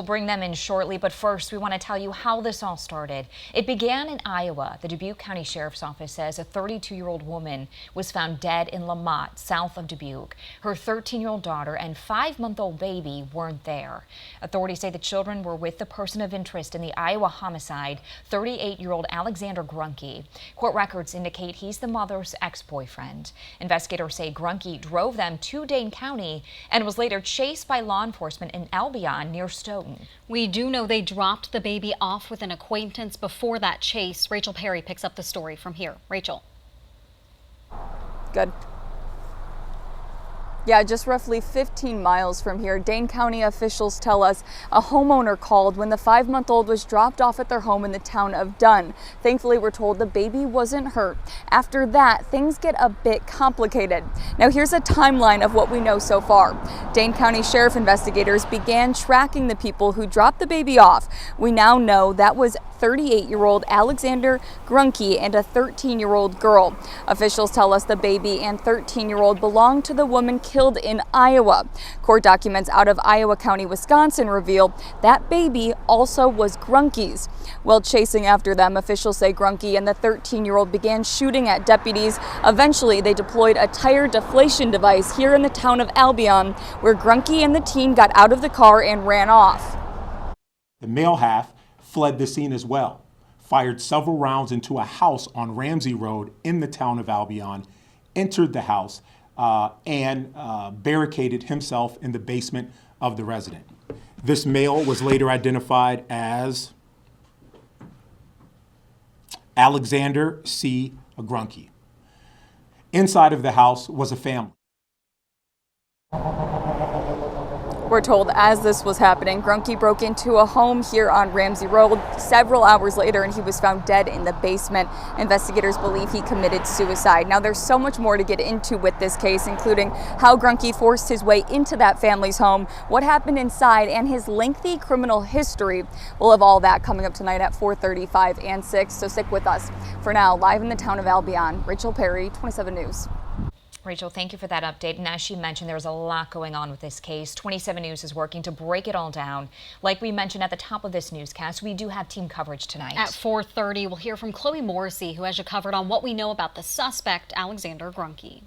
We'll bring them in shortly, but first we want to tell you how this all started. It began in Iowa. The Dubuque County Sheriff's Office says a 32-year-old woman was found dead in Lamont, south of Dubuque. Her 13-year-old daughter and 5-month-old baby weren't there. Authorities say the children were with the person of interest in the Iowa homicide, 38-year-old Alexander Grunke. Court records indicate he's the mother's ex-boyfriend. Investigators say Grunke drove them to Dane County and was later chased by law enforcement in Albion near Stoughton. We do know they dropped the baby off with an acquaintance before that chase. Rachel Perry picks up the story from here. Rachel. Good. Yeah, just roughly 15 miles from here, Dane County officials tell us a homeowner called when the 5-month-old was dropped off at their home in the town of Dunn. Thankfully, we're told the baby wasn't hurt. After that, things get a bit complicated. Now, here's a timeline of what we know so far. Dane County Sheriff investigators began tracking the people who dropped the baby off. We now know that was 38-year-old Alexander Grunke and a 13-year-old girl. Officials tell us the baby and 13-year-old belonged to the woman killed in Iowa. Court documents out of Iowa County, Wisconsin reveal that baby also was Grunke's. While chasing after them, officials say Grunke and the 13-year-old began shooting at deputies. Eventually, they deployed a tire deflation device here in the town of Albion, where Grunke and the teen got out of the car and ran off. The male half fled the scene as well, fired several rounds into a house on Ramsey Road in the town of Albion, entered the house, and barricaded himself in the basement of the resident. This male was later identified as Alexander C. Grunke. Inside of the house was a family. We're told as this was happening, Grunke broke into a home here on Ramsey Road several hours later, and he was found dead in the basement. Investigators believe he committed suicide. Now, there's so much more to get into with this case, including how Grunke forced his way into that family's home, what happened inside, and his lengthy criminal history. We'll have all that coming up tonight at 4:35 and 6, so stick with us. For now, live in the town of Albion, Rachel Perry, 27 News. Rachel, thank you for that update. And as she mentioned, there's a lot going on with this case. 27 News is working to break it all down. Like we mentioned at the top of this newscast, we do have team coverage tonight. At 4:30, we'll hear from Chloe Morrissey, who has you covered on what we know about the suspect, Alexander Grunke.